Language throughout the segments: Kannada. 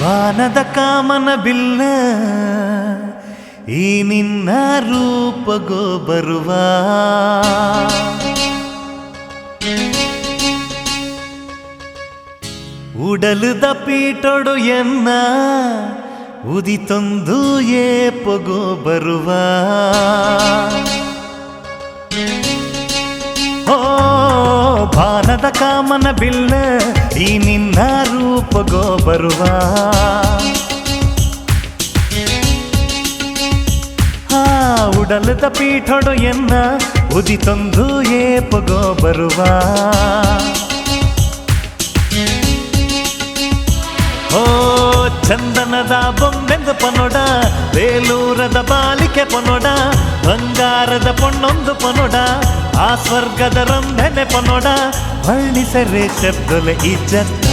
ಬಾನದ ಕಾಮನ ಬಿಲ್ಲ ಈ ನಿನ್ನ ರೂಪಗೋ ಬರುವ ಉಡಲದ ಪೀಟೊಡು ಎನ್ನ ಉದಿತೊಂದು ಏಪಗೋ ಬರುವ ಓ ಬಾನದ ಕಾಮನ ಬಿಲ್ಲ ಈ ನಿನ್ನ ರೂಪಗೋ ಬರುವ ಉಡಲದ ಪೀಠೊಡು ಎನ್ನ ಉದಿತೊಂದು ಏಪಗೋ ಬರುವ ಓ ಚಂದನದ ಬೊಂಬೆಂದು ಪನೊಡ ಬೇಲೂರದ ಬಾಲಿಕೆ ಪನೊಡ ಬಂಗಾರದ ಪೊಣ್ಣೊಂದು ಪನೊಡ ಆ ಸ್ವರ್ಗದ ರಂಧನೆ ಪನೊಡ ವರ್ಣಿಸರೆ ಶಬ್ದಲೆ ಇಜ್ಜತ್ತ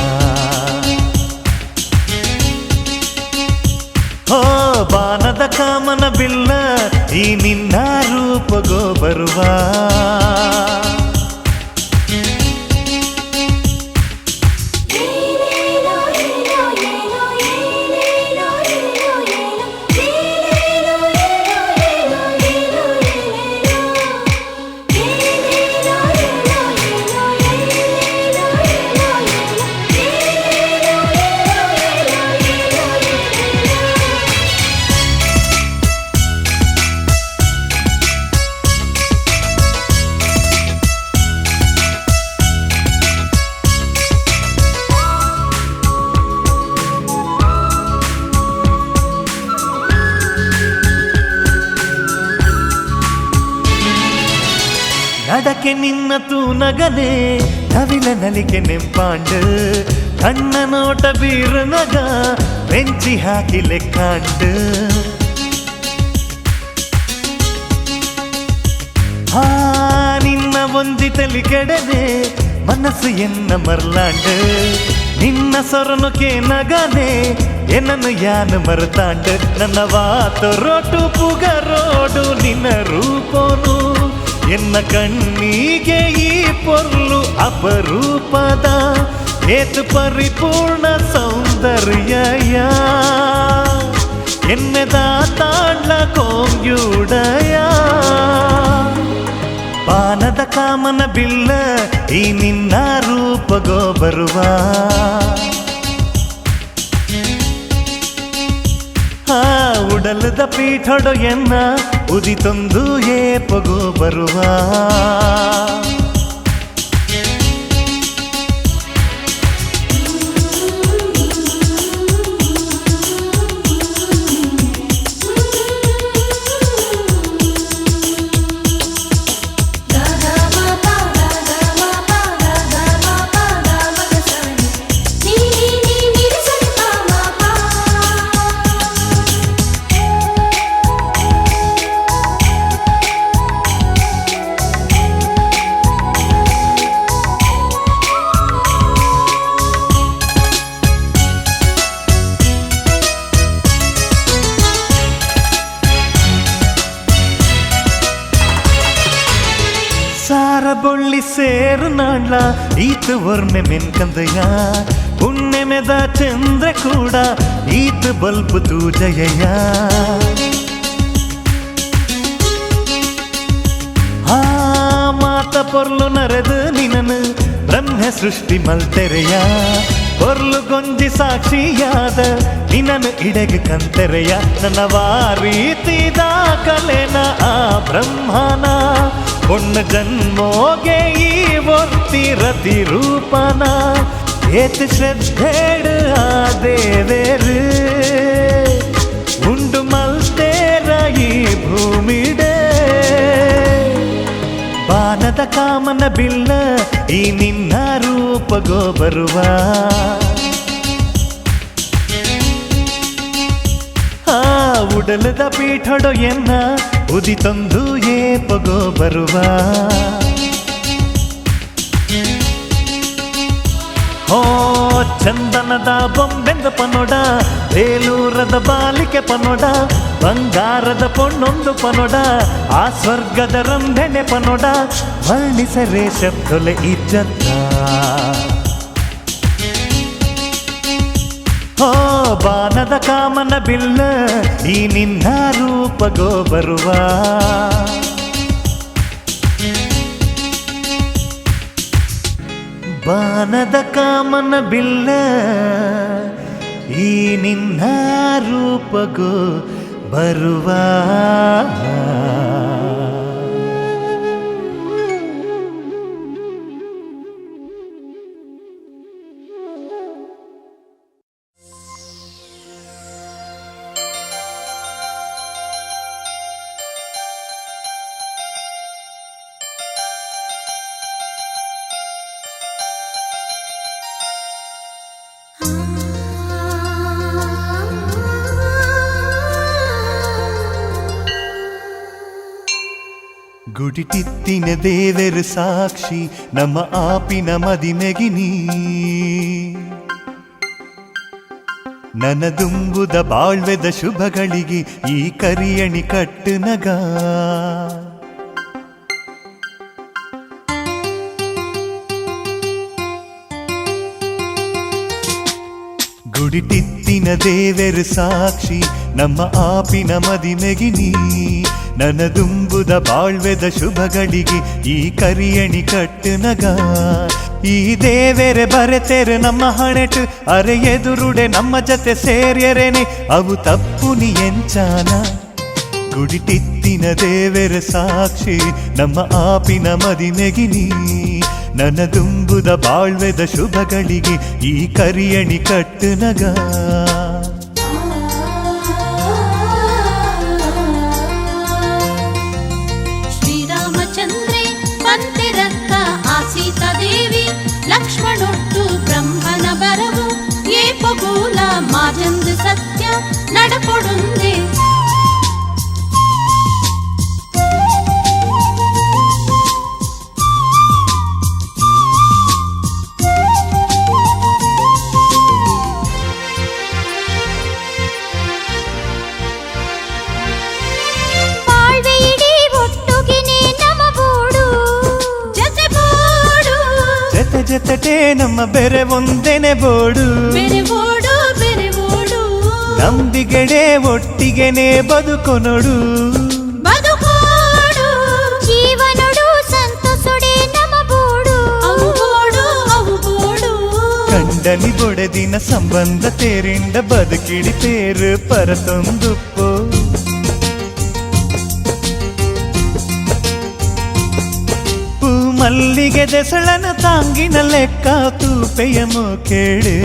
ಓ ಬಾನದ ಕಾಮನ ಬಿಲ್ಲ ಈ ನಿನ್ನ ರೂಪಗೋ ಬರುವ ನಡಕೆ ನಿನ್ನ ತೂನಗನೆ ನವಿಲ ನಲಿಕೆ ನೆಂಪಾಂಡು ಕಣ್ಣ ನೋಟ ಬೀರು ನಗ ಬೆಂಚಿ ಹಾಕಿ ಲೆಕ್ಕಾಂಡು ನಿನ್ನ ಒಂದಿತಲಿ ಕೆಡನೆ ಮನಸ್ಸು ಎನ್ನ ಮರ್ಲಾಂಡು ನಿನ್ನ ಸೊರನುಕೆ ನಗನೆ ಎನ್ನನ್ನು ಯಾನು ಮರೆತಾಂಡು ನನ್ನ ವಾತು ರೋಟು ಪುಗರೋಡು ನಿನ್ನ ರೂಪೋನು ಎನ್ನ ಕಣ್ಣಿಗೆ ಈ ಪೊರ್ಲು ಅಪರೂಪದ ಏತು ಪರಿಪೂರ್ಣ ಸೌಂದರ್ಯ ಎನ್ನೆದ ತಾಂಡ್ಲ ಕೋಂಗ್ಯುಡಯ ಪಾನದ ಕಾಮನ ಬಿಲ್ಲ ಈ ನಿನ್ನ ರೂಪಗೋ ಬರುವ ಉಡಲದ ಪೀಠೊಡು ಎನ್ನ ಉದಿತೊಂದು ಏಪಗೋ ಬರುವ ಸಾರಬೊಳ್ಳಿ ಸೇರು ನಾಣ್ಲ ಈತು ವರ್ಣೆ ಮೆನ್ಕಂದಯ್ಯ ಹುಣ್ಣೆಮೆದ ಚಂದ್ರ ಕೂಡ ಈತು ಬಲ್ಪು ತೂಜಯ್ಯ ಮಾತ ಪೊರ್ಲು ನರೆದು ನಿನನು ಬ್ರಹ್ಮ ಸೃಷ್ಟಿ ಮಲ್ತೆರೆಯ ಪೊರ್ಲು ಗೊಂಜಿ ಸಾಕ್ಷಿಯಾದ ನಿನನು ಇಡೆಗೆ ಕಂತೆರೆಯ ನನ್ನ ವಾರೀತಿ ದಾಖಲೆನ ಆ ಬ್ರಹ್ಮನ பொண்ண ஜன்மோகே ஈவொர்த்தி ரதி ரூபன ஏத்து ಶ್ರದ್ಧೇಡು ಆ ದೇವೇರು ಉಂಡು ಮಲ್ತೇರ ಈ ಭೂಮಿಡೆ ಬಾನದ ಕಾಮನ ಬಿಲ್ಲ ಈ ನಿನ್ನ ರೂಪಗೋ ಬರುವ ಉಡಲದ ಪೀಠೊಡು ಎನ್ನ ಉದಿತೊಂದು ಏಪಗೋ ಬರುವ ಓ ಚಂದನದ ಬೊಂಬೆಂದ ಪನೊಡ ಬೇಲೂರದ ಬಾಲಿಕೆ ಪನೊಡ ಬಂಗಾರದ ಪೊಣ್ಣೊಂದು ಪನೊಡ ಆ ಸ್ವರ್ಗದ ರಂಧನೆ ಪನೊಡ ವರ್ಣಿಸರೆ ಶಬ್ದೊಲೆ ಇಜ್ಜತ್ತ ಬಾನದ ಕಾಮನ ಬಿಲ್ಲ ಈ ನಿನ್ನ ರೂಪಗೋ ಬರುವ ಬಾನದ ಕಾಮನ ಬಿಲ್ಲ ಈ ನಿನ್ನ ರೂಪಗೋ ಬರುವ ಗುಡಿಟಿತ್ತಿನ ದೇವರು ಸಾಕ್ಷಿ ನಮ್ಮ ಆಪಿನ ಮದಿಮೆಗಿನಿ ನನದುಂಬುದ ಬಾಳ್ವೆದ ಶುಭಗಳಿಗೆ ಈ ಕರಿಯಣಿ ಕಟ್ಟು ನಗ ಗುಡಿಟಿತ್ತಿನ ದೇವರು ಸಾಕ್ಷಿ ನಮ್ಮ ಆಪಿನ ಮದಿಮೆಗಿನಿ ನನದುಂಬುದ ಬಾಳ್ವೆದ ಶುಭಗಳಿಗೆ ಈ ಕರಿಯಣಿ ಕಟ್ಟು ನಗ ಈ ದೇವೆರೆ ಬರೆತೆರೆ ನಮ್ಮ ಹಣೆಟು ಅರೆ ಎದುರುಡೆ ನಮ್ಮ ಜೊತೆ ಸೇರ್ಯರೇನೆ ಅವು ತಪ್ಪು ನೀ ಎಂಚಾನ ಗುಡಿಟಿತ್ತಿನ ದೇವೆರೆ ಸಾಕ್ಷಿ ನಮ್ಮ ಆಪಿನ ಮದಿಮೆಗಿನಿ ನನದುಂಬುದ ಬಾಳ್ವೆದ ಶುಭಗಳಿಗೆ ಈ ಕರಿಯಣಿ ಕಟ್ಟು ನಗ ಸೀತಾದೇವಿ ಲಕ್ಷ್ಮಣೊಟ್ಟು ಬ್ರಹ್ಮನ ಬರವು ಏಪಗೂಲ ಮಾಜಂದು ಸತ್ಯ ನಡಪೊಡುಂದೆ ಜೊತೆಟೇ ನಮ್ಮ ಬೆರೆ ಒಂದೇನೆ ಬೋಡು ನಂಬಿಗೆಡೆ ಒಟ್ಟಿಗೆನೆ ಬದುಕೊನೊಡು ಜೀವನೊಡು ಸಂತಸೊಡೆ ನಮ ಬೋಡು ಕಂಡನಿ ಬೊಡೆದಿನ ಸಂಬಂಧ ತೇರಿಂಡ ಬದುಕಿಡಿ ತೇರು ಪರತೊಂದುಪ್ಪೋ ಮಲ್ಲಿಗೆ ದೆಸಳನ ತಾಂಗಿನ ಲೆಕ್ಕ ತೂಪೆಯ ಕೇಳೆ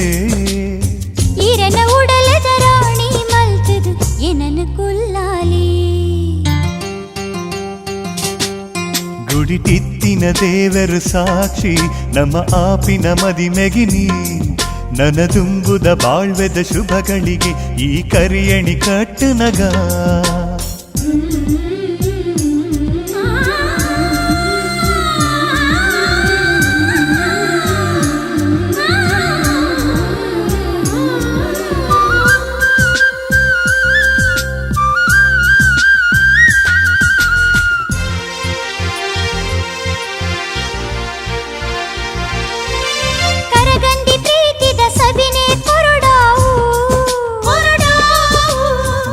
ಇರನ ಉಡಲದ ರಾಣಿ ಮಲ್ತದು ಏನನು ಕುಲ್ಲಾಲಿ ಗುಡಿಟಿತ್ತಿನ ದೇವರು ಸಾಕ್ಷಿ ನಮ್ಮ ಆಪಿನ ಮದಿಮೆಗಿನಿ ನನದುಂಬುದ ಬಾಳ್ವೆದ ಶುಭಗಳಿಗೆ ಈ ಕರಿಯಣಿ ಕಟ್ಟು ನಗ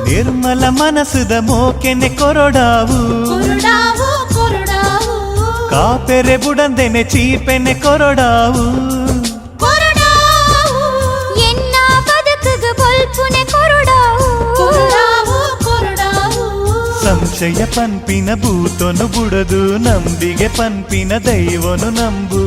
ನಿರ್ಮಲ ಮನಸ್ಸುದ ಮೋಕೆನೆ ಕೊರಡಾವು ಕಾಪೆರೆ ಬುಡಂದೆನೆ ಚೀಪೆನೆ ಕೊರಡಾವು ಎನ್ನ ಬದುಕುಗ ಬೊಲ್ಪುನೆ ಕೊರಡಾವು ಸಂಶಯ ಪನ್ಪಿನ ಭೂತೊನು ಬುಡದು ನಂಬಿಗೆ ಪನ್ಪಿನ ದೈವನು ನಂಬು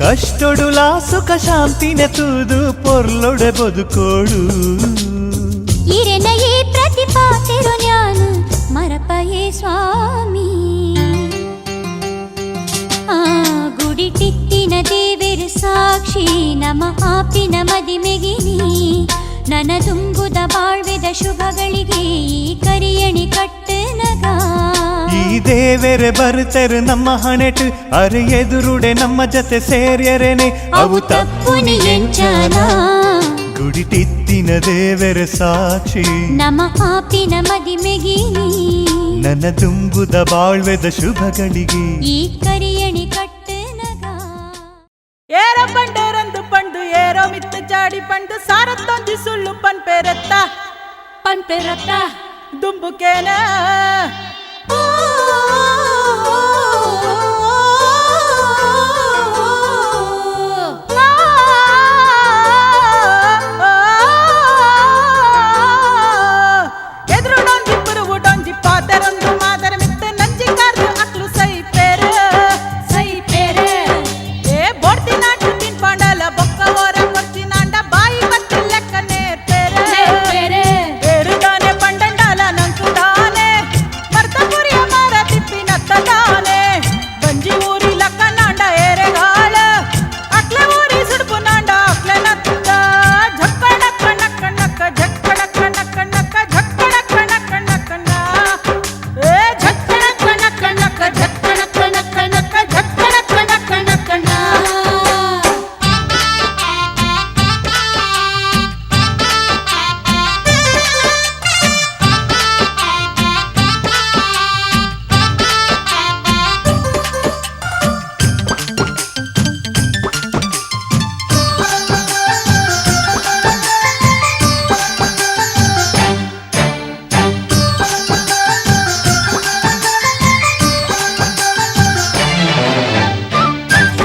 ಕಷ್ಟೊಡುಲ ಸುಖ ಶಾಂತಿನೆ ತೂದು ಪೊರ್ಲೊಡೆ ಬದುಕೋಡು ಇರೆನಯೇ ಪ್ರತಿಪಾತಿರು ಜ್ಞಾನ ಮರಪಯೇ ಸ್ವಾಮಿ ಆ ಗುಡಿಟಿತ್ತಿನ ದೇವರು ಸಾಕ್ಷಿ ನಮ್ಮ ಆಪಿನ ಮದಿಮೆಗಿನಿ ನನದುಂಬುದ ಬಾಳ್ವೆದ ಶುಭಗಳಿಗೆ ಈ ಕರಿಯಣಿ ಕಟ್ಟು ನಗ ಈ ದೇವೆರೆ ಬರುತ್ತಾರೆ ನಮ್ಮ ಹಣೆಟು ಅರೆ ಎದುರುಡೆ ನಮ್ಮ ಜೊತೆ ಸೇರ್ಯರೇನೆ ಅವು ತಪ್ಪು ನೀ ಎಂಚಾನ ಗುಡಿಟಿತ್ತಿನ ದೇವೆರೆ ಸಾಕ್ಷಿ ನಮ್ಮ ಆಪಿನ ಮದಿಮೆಗಿನಿ ನನದುಂಬುದ ಬಾಳ್ವೆದ ಶುಭಗಳಿಗೆ ಈ ಕರಿಯಣಿ ಕಟ್ಟು ನಗ ದಾಡಿ ಪಂಡು ಸಾರತ್ತೊಂದಿ ಸುಳ್ಳು ಪನ್ಪೇರತ್ತ ದುಂಬುಕೇನ ಎದುರುಡೊಂಜಿ ಪುರುವುಡೊಂಜಿ ಪಾದರೊಂದು ಮಾದರ ಮಿತ್ತ ನಂಜಿ ಕಾರ್ದು ಅಕ್ಲು ಸೈ ಪೇರೆ ಏ ಬೋಡ್ತಿ ನಾಟು ತಿನ್ಪಾಂಡಲ ಬೊಕ್ಕ ಓರ ಕೊರ್ಚಿನಾಂಡ ಬಾಯಿ ಬತ್ತಿ ಲೆಕ್ಕ ನೇರ್ಪೇರೆ ಏರುದಾನೆ ಪಂಡಂಡಾಲ ನಂಕುದಾನೆ ಮರ್ತಪುರಿಯ ಮರ ತಿಪ್ಪಿ ನತ್ತದಾನೆ ಬಂಜಿ ಊರಿ ಲಕ್ಕ ನಾಂಡ ಏರೆಗಾಳ ಅಕ್ಲೆ ಊರಿ ಸುಡುಪು ನಾಂಡ ಅಕ್ಲೆ ನತ್ತ ಝಕ್ಕಡಕ್ಕ ನಕ್ಕ ನಕ್ಕ ಝಕ್ಕಡಕ್ಕ ನಕ್ಕ ನಕ್ಕ ಝಕ್ಕಡಕ್ಕ ನಕ್ಕ ನಕ್ಕ ಏ ಝಕ್ಕಡಕ್ಕ ನಕ್ಕ ನಕ್ಕ ಝಕ್ಕಡಕ್ಕ ನಕ್ಕ ನಕ್ಕ ಝಕ್ಕಡಕ್ಕ ನಕ್ಕ ನಕ್ಕ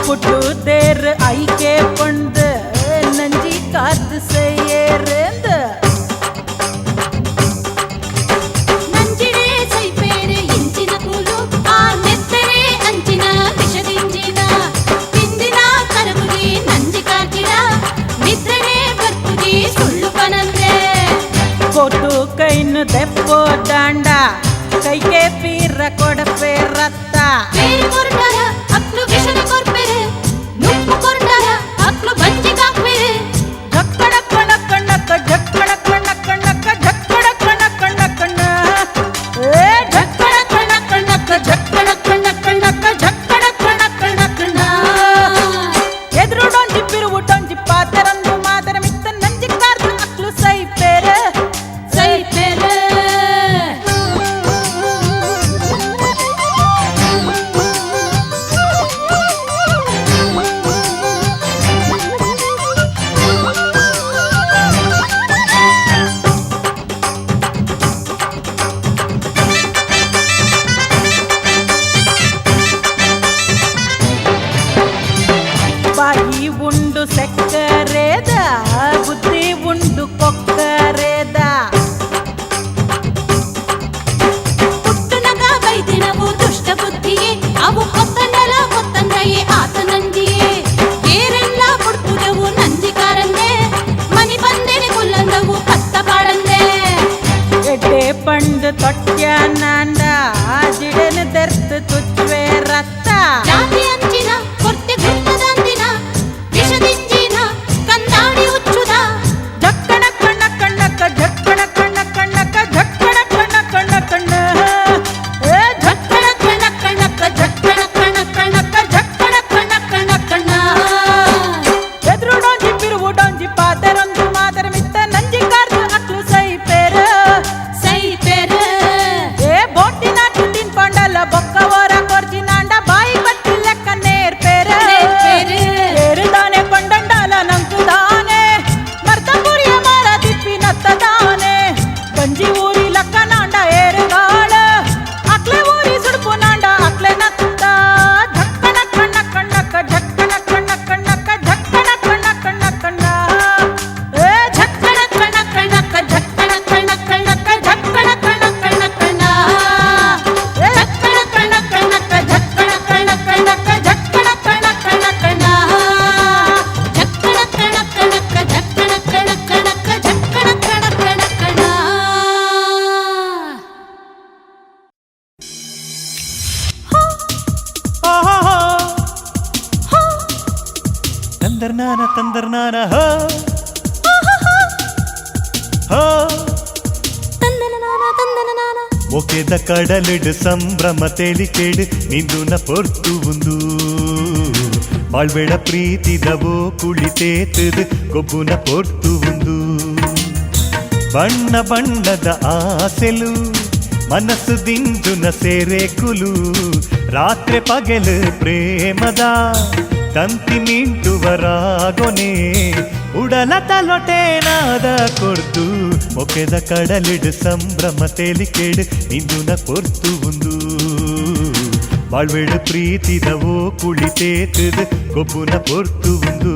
புட்டு தேர் ஐக்கே பொண்டு நஞ்சி காத்து செய்யறேந்து ನಂಜಿಡೆ ಸೈಪೇರೆ ಇಂಚಿನ ಕೂಲು ಆ ನೆತ್ತರೆ ಅಂಚಿನ ವಿಷದಿಂಜಿನ ತಿಂದಿನ ಕರಗುದಿ ನಂಜಿ ಕಾರ್ಗಿಡ ನಿದ್ರೆನೆ ಬರ್ಪುದಿ ಸುಳ್ಳು ಪನಂದ್ರೆ ಕೊಟ್ಟು ಕೈನು ದೆಪ್ಪೋ ದಾಂಡ ಕೈಗೆ ಪೀರ ಕೊಡಪೆ ರತ್ತ ಬೇರೆ ಕೊರ್ಡಾರ ಅಕ್ಲು ವಿಷದ ಕೊರ್ಪೆರೆ ನುಪ್ಪು ಕೊರ್ಡಾರ ಅಕ್ಲು ಬಂಜಿ ಕಾಕ್ಪೆರೆ ಝಕ್ಕಡಕ್ಕ ನಕ್ಕ ನಕ್ಕ ಝಕ್ಕಡಕ್ಕ ನಕ್ಕ ನಕ್ಕ ಝಕ್ಕಡಕ್ಕ ನಕ್ಕ ನಕ್ಕ ಏ ಝಕ್ಕಡಕ್ಕ ನಕ್ಕ ನಕ್ಕ ಝಕ್ಕಡಕ್ಕ ನಕ್ಕ ನಕ್ಕ ಝಕ್ಕಡಕ್ಕ ನಕ್ಕ ನಕ್ಕ ಎದುರುಡೊಂಜಿ ಪಿರುವುಡೊಂಜಿ ಪಾದರಂದು ಮಾದರ ಮಿತ್ತ ನಂಜಿ ಕಾರ್ದು ಅಕ್ಲು ಸೈ ಪೇರೆ ಬಾಯಿ ಉಂಡು ಸಕ್ಕರೆದ ಬುದ್ಧಿ ಉಂಡು ಕೊಕ್ಕರೆದ ಪುಟ್ಟನಗ ಬೈದಿನವು ದುಷ್ಟ ಬುದ್ಧಿಯೇ ಅವು ಹೊತ್ತನಲ ಹೊತ್ತಂದಯೇ ಆತ ನಂದಿಯೇ ಏರೆಲ್ಲ ಪುಡ್ಪುದವು ನಂಜಿ ಕಾರಂದೆ ಮನಿ ಬಂದೆನೆ ಕುಲ್ಲಂದವು ಪತ್ತ ಪಾಡಂದೆ ಎಡ್ಡೆ ಪಂಡು ತೊಟ್ಯ ನಾಂಡ ಜಿಡನ ದರ್ತ ತುಚ್ವೆ ರತ್ತ ಜಾತಿ ಅಂಚಿನ ಕೊರ್ತೆ ಗುರ್ತದಂದಿನ ವಿಷದಿಂಜಿನ ಕಂದಾಡಿ ಉಚ್ಚುದ ಝಕ್ಕಡಕ್ಕ ನಕ್ಕ ನಕ್ಕ ಝಕ್ಕಡಕ್ಕ ನಕ್ಕ ನಕ್ಕ ಝಕ್ಕಡಕ್ಕ ನಕ್ಕ ನಕ್ಕ ಏ ಝಕ್ಕಡಕ್ಕ ನಕ್ಕ ನಕ್ಕ ಝಕ್ಕಡಕ್ಕ ನಕ್ಕ ನಕ್ಕ ಝಕ್ಕಡಕ್ಕ ನಕ್ಕ ನಕ್ಕ ಎದುರುಡೊಂಜಿ ಪಿರುವುಡೊಂಜಿ ಪಾದರೊಂದು ಮಾದರ ಮಿತ್ತ ನಂಜಿ ಕಾರ್ದು ಅಕ್ಲು ಸೈ ಪೇರೆ ಏ ಬೋಟಿ ನಾಟು ತಿನ್ಪಾಂಡಲ ಬೊಕ್ಕ ಓರ ಕೊರ್ಜಿನಾಂಡ ಬಾಯಿ ಬತ್ತಿ ಲೆಕ್ಕ ನೇರ್ಪೇರೆ ಏರುದಾನೆ ಪಂಡಂಡಾಲ ನಂಕುದಾನೆ ಮರ್ತಪುರಿಯ ಮರ ತಿಪ್ಪಿ ನತ್ತದಾನೆ ಗಂಜಿ ಊರಿ ಲಕ್ಕ ನಾಂಡ ಏರುಗಾಳ ಅಕ್ಲೆ ಊರಿ ಸುಡುಪು ನಾಂಡ ಅಕ್ಲೆ ನತ್ತ ಝಕ್ಕಡಕ್ಕ ನಕ್ಕ ನಕ್ಕ ಝಕ್ಕಡಕ್ಕ ನಕ್ಕ ನಕ್ಕ ಝಕ್ಕಡಕ್ಕ ನಕ್ಕ ನಕ್ಕ ಏ ಝಕ್ಕಡಕ್ಕ ನಕ್ಕ ನಕ್ಕ ಝಕ್ಕಡಕ್ಕ ನಕ್ಕ ನಕ್ಕ ಝಕ್ಕಡಕ್ಕ ನಕ್ಕ ನಕ್ಕ ಏ ಝಕ್ಕಡಕ್ಕ ನಕ್ಕ ನಕ್ಕ ಝಕ್ಕಡಕ್ಕ ನಕ್ಕ ನಕ್ಕ ಝಕ್ಕಡಕ್ಕ ನಕ್ಕ ನಕ್ಕ ಝಕ್ಕಡಕ್ಕ ನಕ್ಕ ನಕ್ಕ ಝಕ್ಕಡಕ್ಕ ನಕ್ಕ ನಕ್ಕ ಝಕ್ಕಡಕ್ಕ ನಕ್ಕ ನಕ್ಕ ತಂದರ್ನಾನ ಹೋ ಹೋ ಒಕೆದ ಕಡಲಿಡು ಸಂಭ್ರಮ ತೆಳಿಕೆಡು ನಿಂದುನ ಪೊರ್ತು ಉಂದು ಬಾಳ್ಬೇಡ ಪ್ರೀತಿದವೋ ಕುಳಿತೇತದು ಕೊಬ್ಬುನ ಪೊರ್ತು ಉಂದು ಬಣ್ಣ ಬಣ್ಣದ ಆಸೆಲು ಮನಸ್ಸು ದಿಂಜುನ ಸೇರೇಕುಲು ರಾತ್ರಿ ಪಗಲು ಪ್ರೇಮದ ತಂತಿ ಮಿಂಟುವರಾಗೊನೆ ಉಡಲ ತಲೊಟೇನಾದ ಕೊರ್ತು ಮೊಕೆದ ಕಡಲಿಡು ಸಂಭ್ರಮ ತೇಲಿಕೆಡು ನಿಂದುನ ಕೊರ್ತು ಒಂದು ಬಾಳ್ವೆಡು ಪ್ರೀತಿದವೋ ಕುಳಿತೇತದು ಕೊಬ್ಬುನ ಪೊರ್ತು ಒಂದು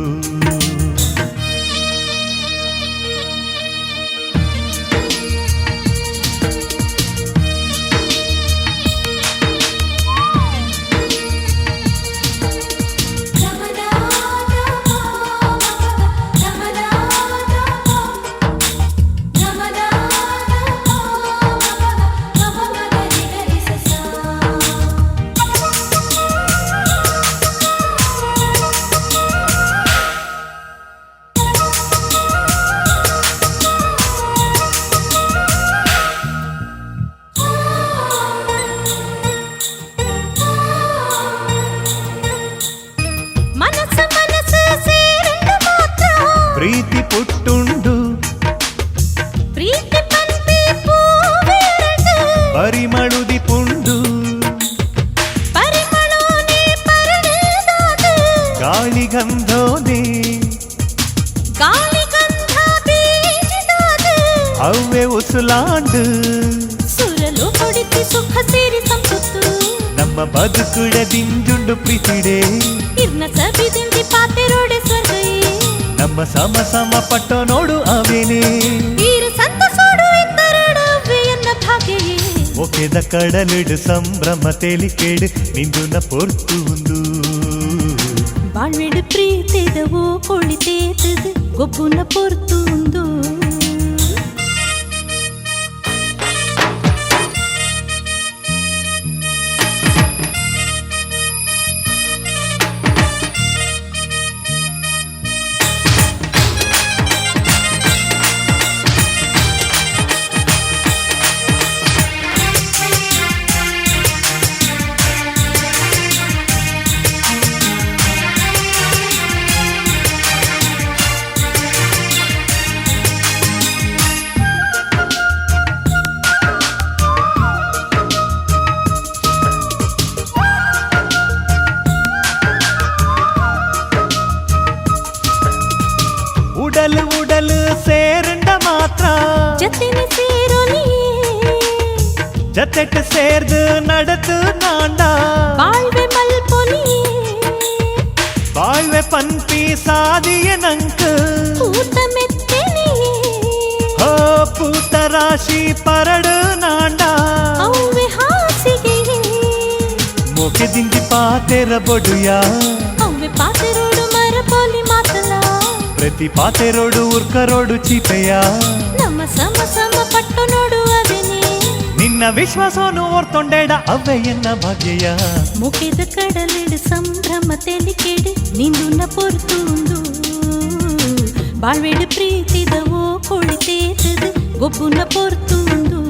ಪ್ರೀತಿ ಪುಟ್ಟುಂಡು ಪ್ರೀತಿ ಪಂಪಿ ಪೂವೆರಡು ಪರಿಮಳುದಿ ಪುಂಡು ಪರಿಮಳೋನೆ ಪರಣಿದಾದು ಗಾಳಿ ಗಂಧೋನೆ ಗಾಳಿ ಗಂಧ ಬೀಜಿದಾದು ಅವ್ವೆ ಉಸುಲಾಂಡು ಸುರಲು ಹೊಡಿತಿ ಸುಖ ಸೇರಿ ಸಂಪತ್ತು ನಮ್ಮ ಬದುಕುಳದಿಂಜುಂಡು ಪ್ರೀತಿಡೆ ಇರ್ನ ಸಬಿದಿಂದಿ ಪಾತೆರೋಡೆ ಸ್ವರ್ಗಯೇ ನಮ್ಮ ಸಮ ಸಮ ಪಟ್ಟೋ ನೋಡು ಅವೇನೇ ವೀರ ಸಂತಸೋಡು ಇದ್ದರಡವೆ ಎನ್ನ ಭಾಗ್ಯಯೇ ಮೊಕೆದ ಕಡಲಿಡು ಸಂಭ್ರಮ ತೇಲಿಕೆಡು ನಿಂದುನ ಪೊರ್ತು ಒಂದು ಬಾಳ್ವೆಡು ಪ್ರೀತಿದವೋ ಕೊಳಿತೇತದು ಗೊಬ್ಬುನ ಪೊರ್ತು ಒಂದು உடல் சேருண்ட மாத்திர ಜತೆನೆ ಸೇರೋಲಿ ಜತೆಟ್ಟು ಸೇರ್ದು நடத்து ನಾಂಡ ಬಾಳ್ವೆ ಮಲ್ಪೊಲಿ ಬಾಳ್ವೆ ಪಂಪಿ ಸಾದಿಯ ನಂಕು ಪೂತ ಮೆತ್ತೆನಿ ಹೋ ಪೂತ ರಾಶಿ ಪರಡು ನಾಂಡ ಅವ್ವೆ ಹಾಸಿಗೆ ಮೊಕೆದಿಂದಿ ಪಾತೆರ ಬೊಡುಯ ಅವ್ವೆ ಪಾತೆರೋಡು ಮರಪೊಲಿ ಮಾತಲ ಪ್ರತಿ ಪಾತೆರೋಡು ಉರ್ಕರೋಡು ಚೀಪೆಯ ನಮ್ಮ ಸಮ ಸಮ ಪಟ್ಟು ನೋಡುವವೆನೆ ನಿನ್ನ ವಿಶ್ವಾಸವನ್ನು ಓರ್ತೊಂಡೇಡ ಅವ್ವೆ ಎನ್ನ ಭಾಗ್ಯಯ ಮುಖದ ಕಡಲಿಡು ಸಂಭ್ರಮ ತೆಲಿಕೆಡು ನಿಂದುನ ಪೊರ್ತುಂದು ಬಾಳ್ವೆಡು ಪ್ರೀತಿದವೋ ಕೊಳಿತೇತದು ಗೊಬ್ಬುನ ಪೊರ್ತುಂದು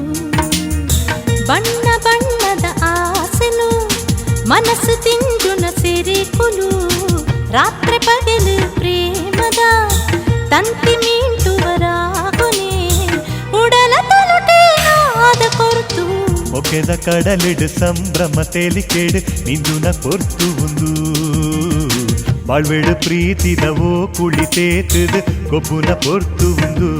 ಬಣ್ಣ ಬಣ್ಣದ ಆಸೆಲು ಮನಸ್ಸು ತಿಂಜುನ ಸೇರಿಕುಲು ರಾತ್ರಿ ಪಗಲು ಪ್ರೇಮದ ತಂತಿ ಮೀಂಟುವರಾಗೊನೆ ಉಡಲ ತಲುಟೇನಾದ ಕೊರ್ತು ಮೊಕೆದ ಕಡಲಿಡು ಸಂಭ್ರಮ ತೇಲಿಕೆಡು ನಿಂದುನ ಪೊರ್ತು ಒಂದು ಬಾಳ್ವೆಡು ಪ್ರೀತಿದವೋ ಕುಳಿತೇತದು ಕೊಬ್ಬುನ ಪೊರ್ತು ಒಂದು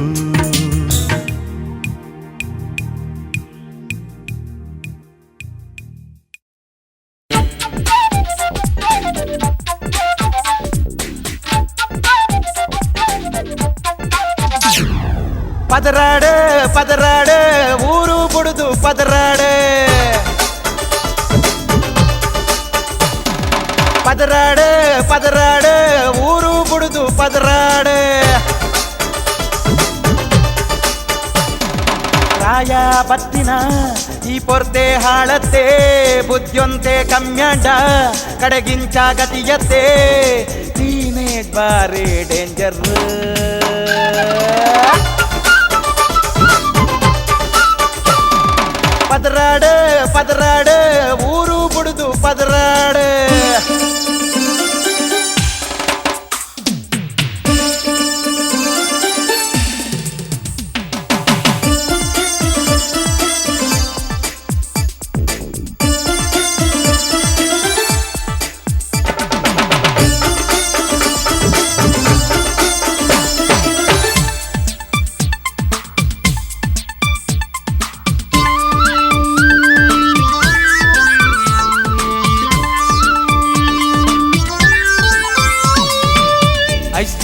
ಪದರಾಡೆ ಪದರಾಡೆ ಊರು ಬುಡುದು ಪದರಾಡೆ ಪದರಾಡೆ ಪದರಾಡೆ ಊರು ಬುಡುದು ಪದರಾಡೆ ರಾಯ ಬತ್ತಿನ ಈ ಪೊರ್ತೆ ಹಾಳತ್ತೆ ಬುದ್ಧಿಯೊಂತೆ ಕಮ್ಯಾಂಡ ಕಡೆಗಿಂಚ ಗತಿಯತ್ತೆ ಟೀನೇಜ್ ಬಾರಿ ಡೇಂಜರ್ ಪದರಾಡೆ ಪದರಾಡೆ ಊರು ಬುಡುದು ಪದರಾಡೆ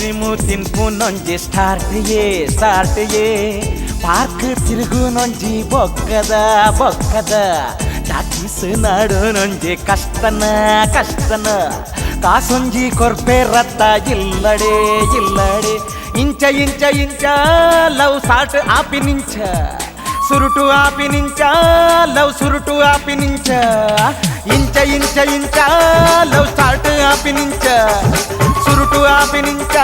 క్రీము తిన్పు నొంజి స్టార్ట్ ఏ పార్క్ తిరుగు నొంజి బొక్కದ ಟಾಕೀಸ್ ನಾಡು ನೊಂಜಿ ಕಷ್ಟನ ಕಾಸೊಂಜಿ ಕೊರ್ಪೆ ರತ್ತ ಇಲ್ಲಡೆ ಇಂಚ ಲವ್ ಸಾಟ್ ಆಪಿ ನಿಂಚ ಸುರುಟು ಆಪಿ ನಿಂಚ ಲವ್ ಸುರುಟು ಆಪಿ ನಿಂಚ ಇಂಚ ಲವ್ ಸಾಟ್ ಆಪಿ ನಿಂಚ ಸುರುಟು ಆಪಿ ನಿಂಚ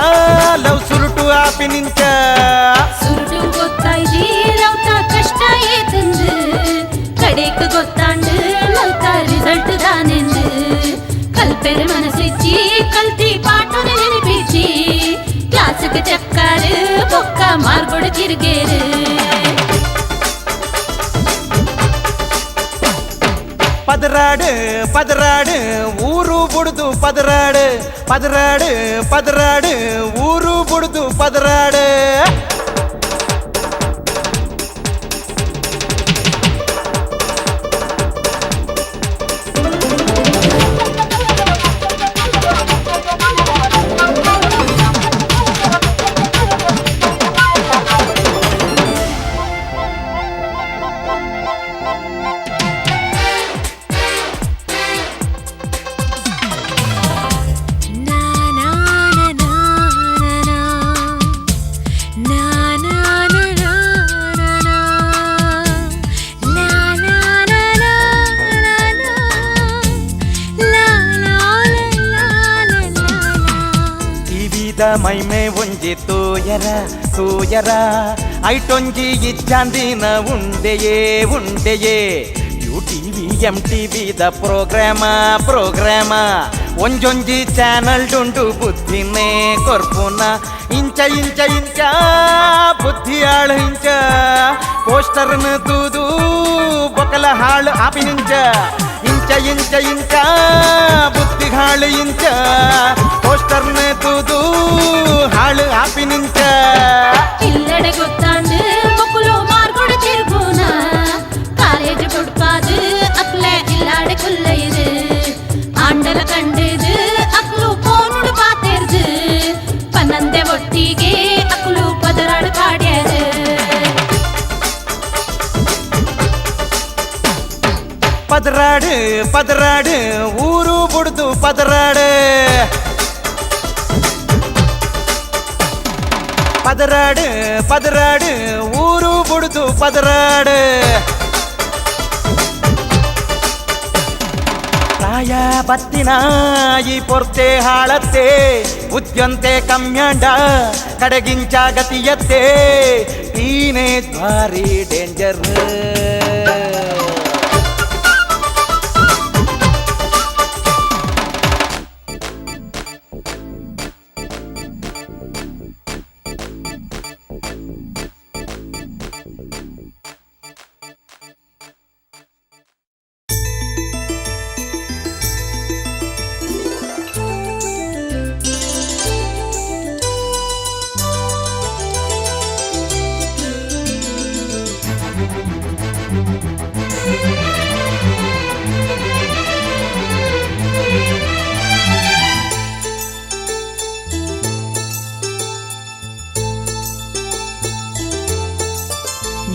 ಲವ್ ಸುರುಟು ಆಪಿ ನಿಂಚ ಸುರುಟು ಗೊತ್ತಾಯ್ದಿ ಲವ್ತ ಕಷ್ಟ ಏತಂದು ಕಡೆಕ್ ಗೊತ್ತಾಂಡು ಲವ್ತ ರಿಸಲ್ಟ್ ದಾನೆಂದು ಕಲ್ಪೆರೆ ಮನಸ್ಸಿಚ್ಚಿ ಕಲ್ತಿ ಪಾಠನ ನೆನಪಿಚ್ಚಿ ಕ್ಲಾಸ್ಗೆ ಚಕ್ಕಾರು ಬೊಕ್ಕ ಮಾರ್ಗೊಡು ತಿರುಗೇರು ಪದರಾಡು ಊರು ಬುಡ್ದು ಪದರಾಡು ಊರು ಬುಡ್ದು ಪದರಾಡು ಮೈಮೆ ಒಂಜಿ ತೂಯರ ಐಟೊಂಜಿ ಇಚ್ಚಾಂದಿನ ಉಂಡೆಯೇ ಯುಟಿವಿ MTVದ ಪ್ರೋಗ್ರಾಮ ಒಂಜೊಂಜಿ ಚಾನಲ್ ಡುಂಡು ಬುದ್ಧಿನೇ ಕೊರ್ಪುನ ಇಂಚ ಬುದ್ಧಿ ಆಳು ಇಂಚ ಪೋಸ್ಟರ್ನ ತೂದು ಬೊಕಲ ಹಾಳು ಆಪಿ ನಿಂಚ ಇಂಚ ಬುದ್ಧಿ ಹಾಳು ಇಂಚ ಪೋಸ್ಟರ್ನ ತೂದು ಹಾಳು ಆಪಿ ನಿಂಚ ಇಲ್ಲಡೆ ಗೊತ್ತಾಂಡು ಬೊಕ್ಕುಲು ಮಾರ್ಗೊಡು ತಿರುಗುನ ಕಾಲೇಜ್ ಬುಡ್ಪಾದು ಅಕ್ಲೆ ಇಲ್ಲಾಡೆ ಕುಲ್ಲೈದು ಆಂಡಲ ಕಂಡಿದು ಅಕ್ಲು ಪೋನುಡು ಪಾತೆರ್ದು ಪನ್ನಂದೆ ಒಟ್ಟಿಗೆ ಅಕ್ಲು ಪದರಾಡು ಪಾಡ್ಯದು ಪದರಾಡು ಊರು ಬುಡ್ದು ಪದರಾಡು ಊರು ಬುಡ್ದು ಪದರಾಡು ಪ್ರಾಯ ಬತ್ತಿನ ಈ ಪೊರ್ತೆ ಹಾಳತ್ತೆ ಉದ್ಯಂತೆ ಕಮ್ಯಾಂಡ ಕಡೆಗಿಂಚ ಗತಿಯತ್ತೆ ಟೀನೇಜ್ ಭಾರಿ ಡೇಂಜರ್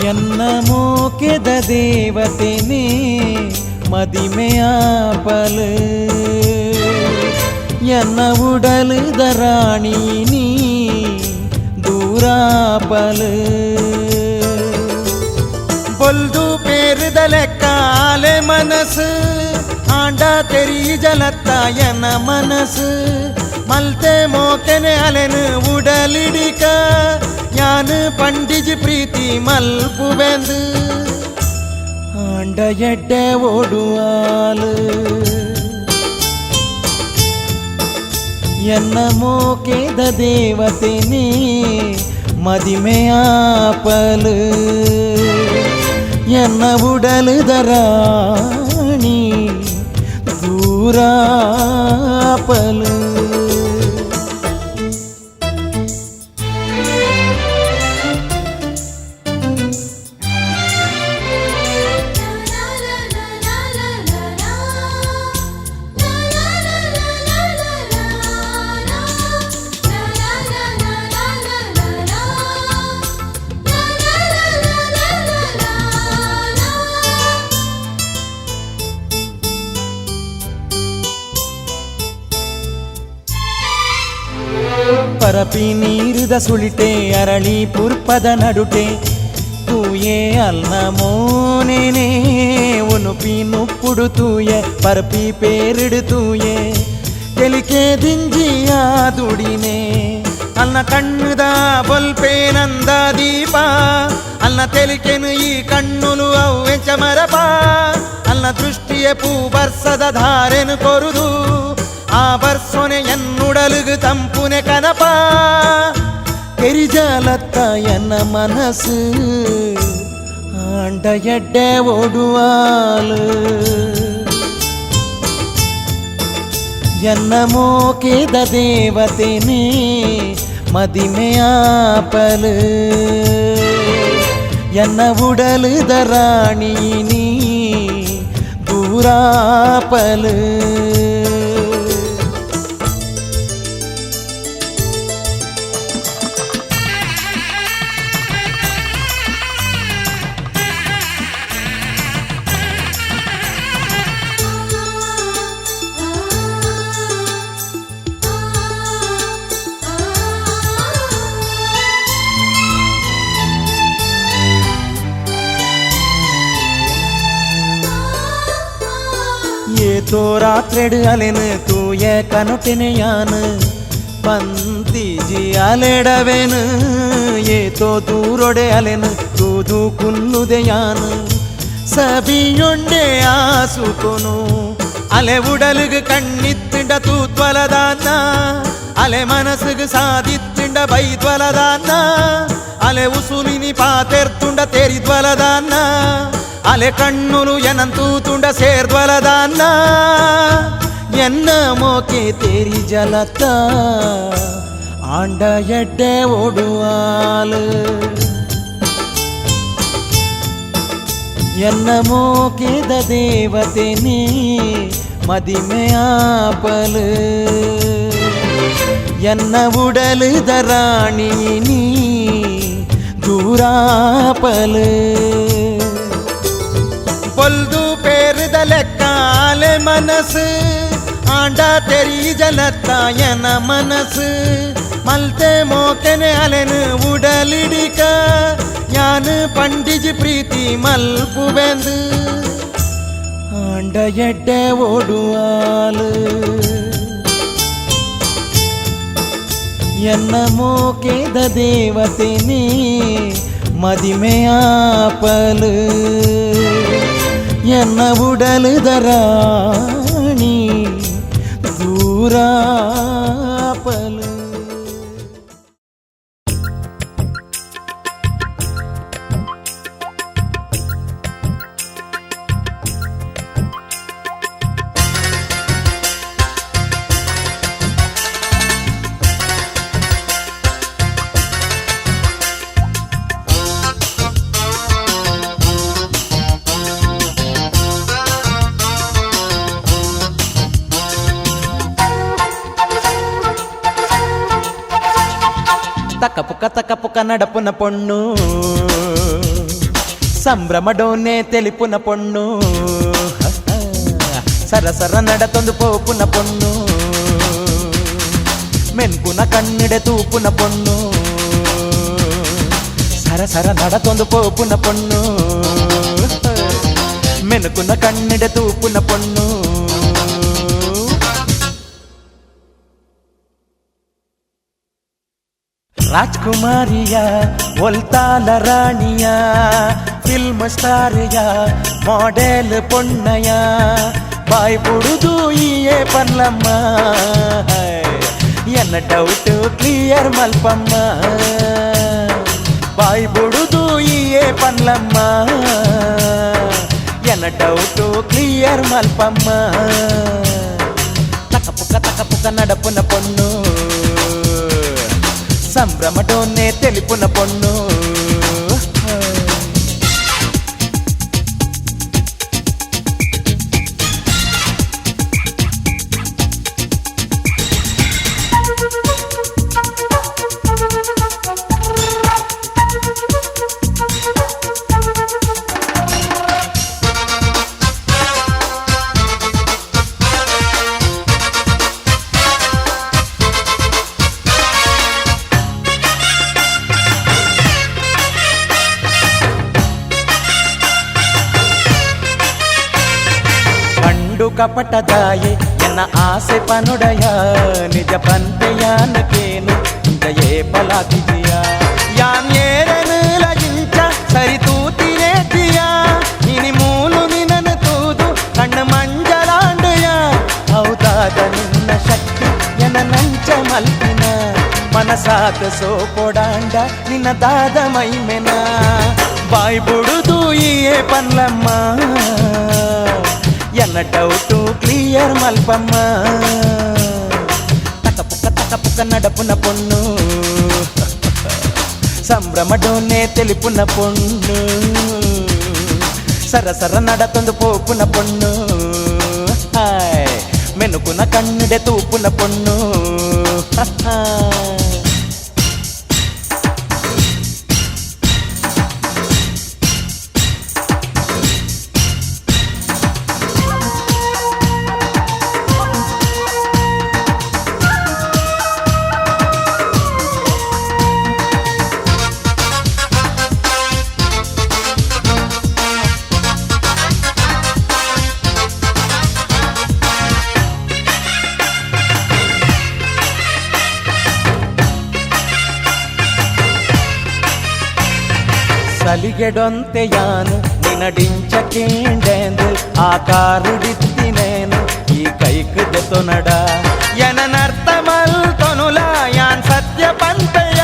ಎನ್ನ ಮೋಕೆದ ದೇವತೆನೇ ಮದಿಮೆಯಾಪಲು ಎನ್ನ ಉಡಲುದ ರಾಣಿ ನೀ ದೂರಾಪಲು ಬೊಲ್ದು ಪೇರುದಲ ಕಾಲೆ ಮನಸ್ಸು ಆಂಡ ತೆರಿ ಜಲತ್ತ ಎನ್ನ ಮನಸ್ಸು ಮಲ್ತೆ ಮೋಕೆನೆ ಅಲೆನು ಉಡಲಿಡಿಕ ಯಾನು ಪಂಡಿಜಿ ಪ್ರೀತಿ ಮಲ್ಪುವೆಂದು ಆಂಡ ಎಡ್ಡೆ ಓಡುವಾಲು ಎನ್ನ ಮೋಕೆದ ದೇವತೆನೇ ಮದಿಮೆಯಾಪಲು ಎನ್ನ ಉಡಲುದ ರಾಣಿ ದೂರಾಪಲು la la la la la la la la la la ಪರಪಿ ನೀರುದ ಸುಳಿಟೆ ಅರಳಿ ಪುರ್ಪದ ನಡುಟೆ ತೂಯೆ ಅಲ್ನ ಮೋನೇನೆ ಉನುಪಿ ನುಪ್ಪುಡು ತೂಯೆ ಪರಪಿ ಪೇರಿಡು ತೂಯೆ ತೆಲಿಕೆ ದಿಂಜಿಯ ದುಡಿನೆ ಅಲ್ನ ಕಣ್ಣುದ ಬೊಲ್ಪೆ ನಂದ ದೀಪ ಅಲ್ನ ತೆಲಿಕೆನು ಈ ಕಣ್ಣುಲು ಅವ್ವೆಂಚ ಮರಪ ಅಲ್ನ ದೃಷ್ಟಿಯ ಪೂ ಬರ್ಸದ ಧಾರೆನು ಕೊರುದು ಆ ಬರ್ಸೊನೆ ಎನ್ನುಡಲುಗು ತಂಪುನೆ ಕನಪ ಕೆರಿಜಾಲತ್ತ ಎನ್ನ ಮನಸ್ಸು ಆಂಡ ಎಡ್ಡೆ ಓಡುವಾಲು ಎನ್ನ ಮೋಕೆದ ದೇವತೆನೇ ಮದಿಮೆಯಾಪಲು ಎನ್ನ ಉಡಲುದ ರಾಣಿ ನೀ ದೂರಾಪಲು ಏತೋ ರಾತ್ರೆಡು ಅಲೆನು ತೂಯ ಕನುಟೆನೆ ಯಾನು ಪಂತಿಜಿ ಅಲೆಡವೆನು ಏತೋ ದೂರೊಡೆ ಅಲೆನು ತೂದು ಕುನ್ನುದೆ ಯಾನು ಸಬಿಯೊಂಡೆ ಆಸುಕೊನು ಅಲೆ ಉಡಲುಗು ಕಣ್ಣಿತ್ತಿಂಡ ತೂತ್ವಲದಾನ್ನ ಅಲೆ ಮನಸ್ಸುಗು ಸಾದಿತ್ತಿಂಡ ಬೈದ್ವಲದಾನ್ನ ಅಲೆ ಉಸುಲಿನಿ ಪಾತೆರ್ತುಂಡ ತೇರಿದ್ವಲದಾನ್ನ ಅಲೆ ಕಣ್ಣುಲು ಎನಂತೂ ತುಂಡ ಸೇರ್ದ್ವಲದಾನ್ನ ಎನ್ನ ಮೋಕೆ ತೇರಿ ಜಲತ ಆಂಡ ಎಡ್ಡೆ ಓಡುವಾಲು ಎನ್ನ ಮೋಕೆದ ದೇವತೆನೇ ಮದಿಮೆಯಾಪಲು ಎನ್ನ ಉಡಲುದ ರಾಣಿ ನೀ ದೂರಾಪಲು பொல்து பேருத லெக்காலே மனசு ஆண்டா தெரி ஜலத்தாயன மனசு மல்தே மோக்கನೆ ಅಲೆನು ಉಡಲಿಡಿಕ ಯಾನು ಪಂಡಿಜಿ ಪ್ರೀತಿ ಮಲ್ಪುವೆಂದು ಆಂಡ ಎಡ್ಡೆ ಓಡುವಾಲು ಎನ್ನ ಮೋಕೆದ ದೇವತೆನೇ ಮದಿಮೆಯಾಪಲು ಎನ್ನ ಉಡಲುದ ರಾಣಿ ದೂರಾಪಲು తకపుక నడపున పొన్ను సంభ్రమడోనే తెలుపున పొన్ను సరసర నడతొందు పోపున పొన్ను ಮೆನ್ಪುನ ಕಣ್ಣಿಡೆ ತೂಪುನ ಪೊಣ್ಣು ಸರಸರ ನಡತೊಂದು ಪೋಪುನ ಪೊಣ್ಣು ಮೆನುಕುನ ಕಣ್ಣಿಡೆ ತೂಪುನ ಪೊಣ್ಣು ರಾಜ್ಕುಮಾರಿಯ ಒಲ್ತಾಲ ರಾಣಿಯ ಫಿಲ್ಮ್ ಸ್ಟಾರಿಯ ಮಾಡೆಲ್ ಪೊಣ್ಣಯ ಬಾಯ್ ಬುಡುದು ಈಯೇ ಪರ್ಲಮ್ಮ ಎನ್ನ ಡೌಟ್ ಕ್ಲಿಯರ್ ಮಲ್ಪಮ್ಮ ಬಾಯ್ ಬುಡುದು ಈಯೇ ಪನ್ಲಮ್ಮ ಎನ್ನ ಡೌಟ್ ಕ್ಲಿಯರ್ ಮಲ್ಪಮ್ಮ ತಕಪುಕ ನಡಪುನ ಪೊಣ್ಣು సంభ్రమటోనే తెలుపున పొన్ను ಕಪಟದಾಯೆ ಎನ್ನ ಆಸೆ ಪನುಡಯ ನಿಜ ಪಂತೆಯಾನಕೇನು ಇಂಚ ಏ ಪಲಾತಿಜಿಯ ಯಾನ್ ಏರನು ಲಗಿಂಚ ಸರಿ ತೂತಿರೇತಿಯ ಇನಿ ಮೂಲು ನಿನನು ತೂದು ಕಣ್ಣ ಮಂಜಲಾಂಡುಯ ಹೌದಾದ ನಿನ್ನ ಶಕ್ತಿ ಎನ್ನ ನಂಚ ಮಲ್ಪಿನ ಮನಸಾತ ಸೋಪೊಡಾಂಡ ನಿನ್ನ ದಾದ ಮೈಮೆನ ಬಾಯ್ ಬುಡುದು ಈಯೇ ಪನ್ಲಮ್ಮ ಎನ್ನ ಡೌಟು ಕ್ಲಿಯರ್ ಮಲ್ಪಮ್ಮ ತಕ ಪುಕ್ಕ ನಡಪುನ పొన్ను సంభ్రమడోనే తెలుపున పొన్ను సరసర నడతొందు పోపున పొన్ను హాయ్ మెనుకున కన్నుడే తూపున పొన్ను ಸಲಿಗೆಡೊಂತೆಯಾನು ನಿನಡಿಂಚಕೇಂಡೆಂದು ಆ ಕಾರುಡಿತ್ತಿನೇನು ಈ ಕೈಕದೆ ತೊನಡ ಎನನರ್ಥ ಮಲ್ತೊನುಲ ಯಾನ್ ಸತ್ಯ ಪಂತೆಯ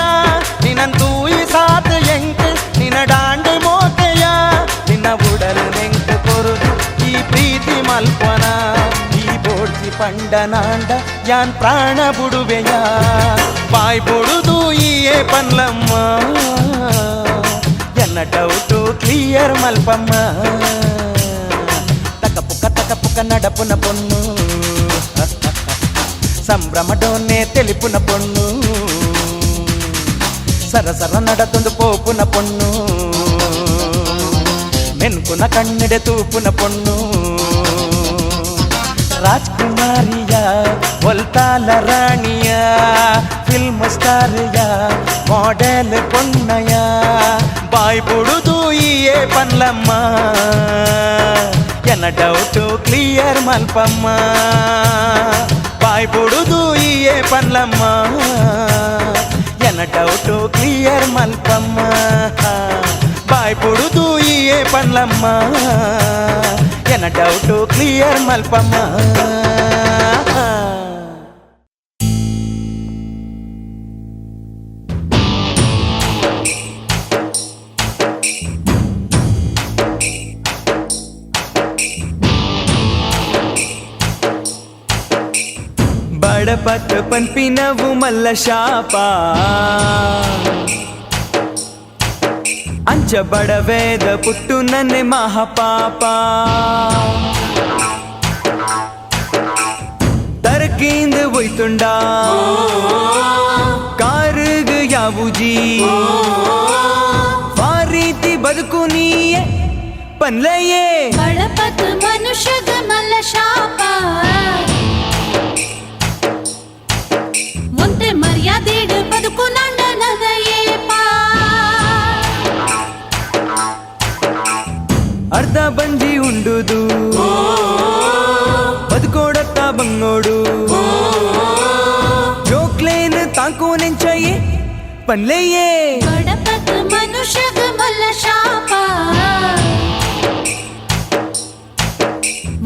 ನಿನಂತೂ ಈ ಸಾತ್ ಎಂಕ್ ನಿನಡಾಂಡು ಮೋಕೆಯ ನಿನ್ನ ಉಡಲು ನೆಂಕು ಕೊರುದು ಈ ಪ್ರೀತಿ ಮಲ್ಪನ ಈ ಬೋಡ್ಸಿ ಪಂಡನಾಂಡ ಯಾನ್ ಪ್ರಾಣ ಬುಡುವೆಯ ಬಾಯ್ ಬುಡುದು ಈಯೇ ಪನ್ಲಮ್ಮ ಎನ್ನ ಡೌಟು ಕ್ಲಿಯರ್ ಮಲ್ಪಮ್ಮ ತಕ ಪುಕ್ಕ ನಡಪುನ పొన్ను సంభ్రమడోనే తెలుపున పొన్ను సరసర నడతొందు పోపున పొన్ను మెన్కున కన్నుడే తూపున పొన్ను ರಾಜ್ಕುಮಾರಿಯ ಒಲ್ತಾಲ ರಾಣಿಯ ಫಿಲ್ಮ್ ಸ್ಟಾರಿಯ ಮಾಡೆಲ್ ಪೊನ್ನಯ ಬಾಯ್ ಬುಡುದು ಈಯೇ ಪನ್ಲಮ್ಮ ಎನ್ನ ಡೌಟು ಕ್ಲಿಯರ್ ಮಲ್ಪಮ್ಮ ಬಾಯ್ ಬುಡುದು ಈಯೇ ಪನ್ಲಮ್ಮ ಎನ್ನ ಡೌಟು ಕ್ಲಿಯರ್ ಮಲ್ಪಮ್ಮ ಬಾಯ್ ಬುಡುದು ಈಯೇ ಪನ್ಲಮ್ಮ ಎನ್ನ ಡೌಟು ಕ್ಲಿಯರ್ ಮಲ್ಪಮ್ಮ బడపత్ పన్పినవు మల్ల శాప ಅಂಚ ಬಡವೇದ ಪುಟ್ಟು ನನ್ನೆ ಮಹಾಪಾಪ ತರಕಿಂದ ಒಯ್ತುಂಡ ಕಾರುಗ ಯಾವುಜಿ ವಾರೀತಿ ಬದುಕು ನೀಯೇ ಪನ್ಲಯೇ ಬಡಪತ್ ಮನುಷ್ಯಗ ಮಲ್ಲ ಶಾಪ ಮುಂದೆ ಮರ್ಯಾದೆಡ್ ಬದುಕು ನಂಡ ನದಯೇ ಪಾ ಅರ್ಧ ಬಂಜಿ ಉಂಡುದು ಬದುಕೋಡತ್ತ ಬಂಗೋಡು ಜೋಕ್ಲೇನ್ ತಾಕೋ ನೆಂಚಯೇ ಪನ್ಲೆಯೇ ಬಡಪತ್ ಮನುಷ್ಯಗ ಮಲ್ಲ ಶಾಪ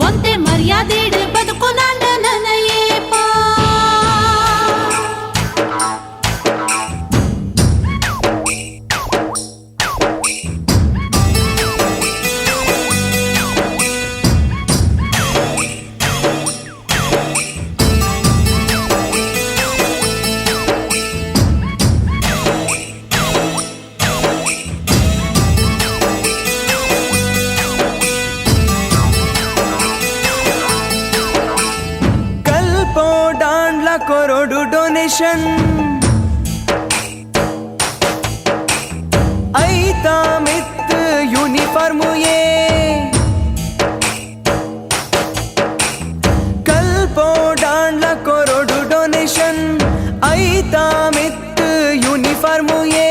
ಮುಂದೆ ಮರ್ಯಾದೆಡ್ ಬದುಕು ನಂಡ ನದಯೇ ಪಾ करोड़ डोनेशन ऐता मित यूनिफॉर्म ये कल्पो डांडला करोड़ डोनेशन ऐता मित यूनिफॉर्म ये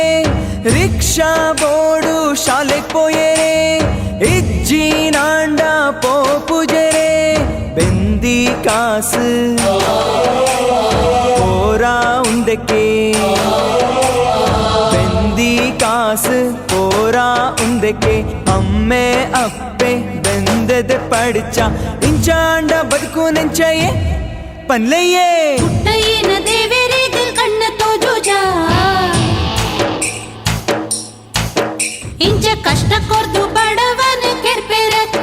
रिक्शा बोर्डु शाले पोये रे इज्जी नांडा पो पूजे रे ಬೆಂದಿ ಕಾಸು ಪೋರಾ ಉಂದಕ್ಕೆ ಬೆಂದಿ ಕಾಸು ಪೋರಾ ಉಂದಕ್ಕೆ ಅಮ್ಮೆ ಅಪ್ಪೆ ಬೆಂದದ ಪಡಿಚ ಇಂಚಾಂಡ ಬದುಕು ನೆಂಚಯೇ ಪನ್ಲಯ್ಯೇ ಪುಟ್ಟಯ್ಯನ ದೇವೇರಿಗಲ್ ಕಣ್ಣ ತೋಜುಜ ಇಂಚ ಕಷ್ಟ ಕೊರ್ದು ಬಡವನ ಕೆರ್ಪೆರತ್ತ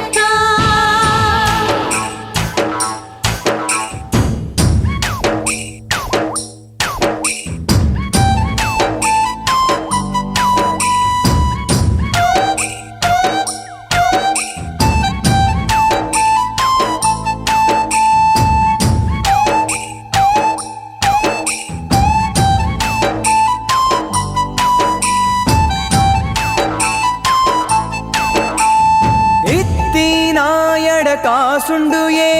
ಇತ್ತಿನಾಯಡ ಕಾಸುಂಡುಯೇ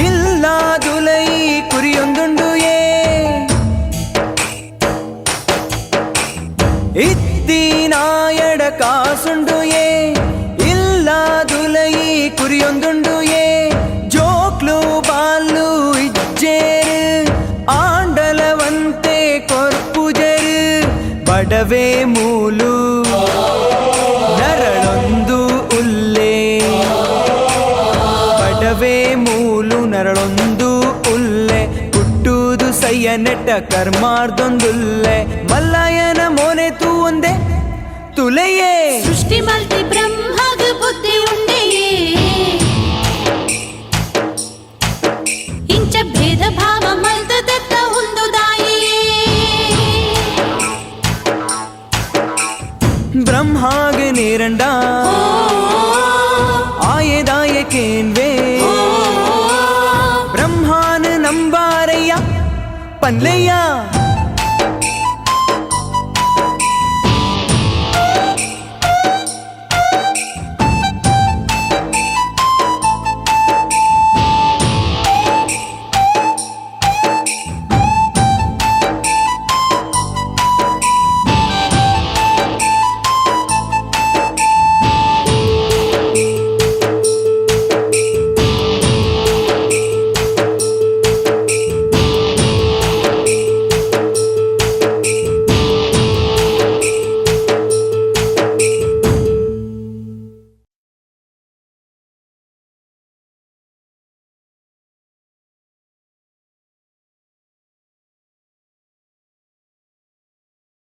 ಇಲ್ಲಾದುಲೈ ಕುರಿಯೊಂದುಂಡುಯೇ ಇತ್ತಿನಾಯಡ ಕಾಸುಂಡುಯೇ ಇಲ್ಲಾದುಲೈ ಕುರಿಯೊಂದುಂಡುಯೇ ಜೋಕ್ಲು ಬಾಲು ಇಜ್ಜೇರು ಆಂಡಲವಂತೆ ಕೊರ್ಪುಜರು ಬಡವೆ ಮೂಲು ನರಳೊಂದು ಉಲ್ಲೆ ಬಡವೆ ಮೂಲು ನರಳೊಂದು ಉಲ್ಲೆ ಹುಟ್ಟುವುದು ಸಯ್ಯ ನೆಟ್ಟ ಕರ್ಮಾರ್ದೊಂದುಲ್ಲೆ ಮಲ್ಲಯ್ಯನ ಮೋನೆ ತೂ ಒಂದೆ ತುಲೆಯೇ ಸೃಷ್ಟಿ ಮಲ್ತಿ ಬ್ರಹ್ಮಗ ಬುದ್ಧಿ ಉಂಡೆಯೇ ಇಂಚ ಭೇದ ಭಾವ ಮಲ್ತದತ್ತ ಹೊಂದುದಾಯೇ ಬ್ರಹ್ಮಾಗ ನೇರಂಡ ಆಯದಾಯಕೇನ್ವೇ ಬ್ರಹ್ಮಾನ ನಂಬಾರಯ್ಯ ಪನ್ಲಯ್ಯ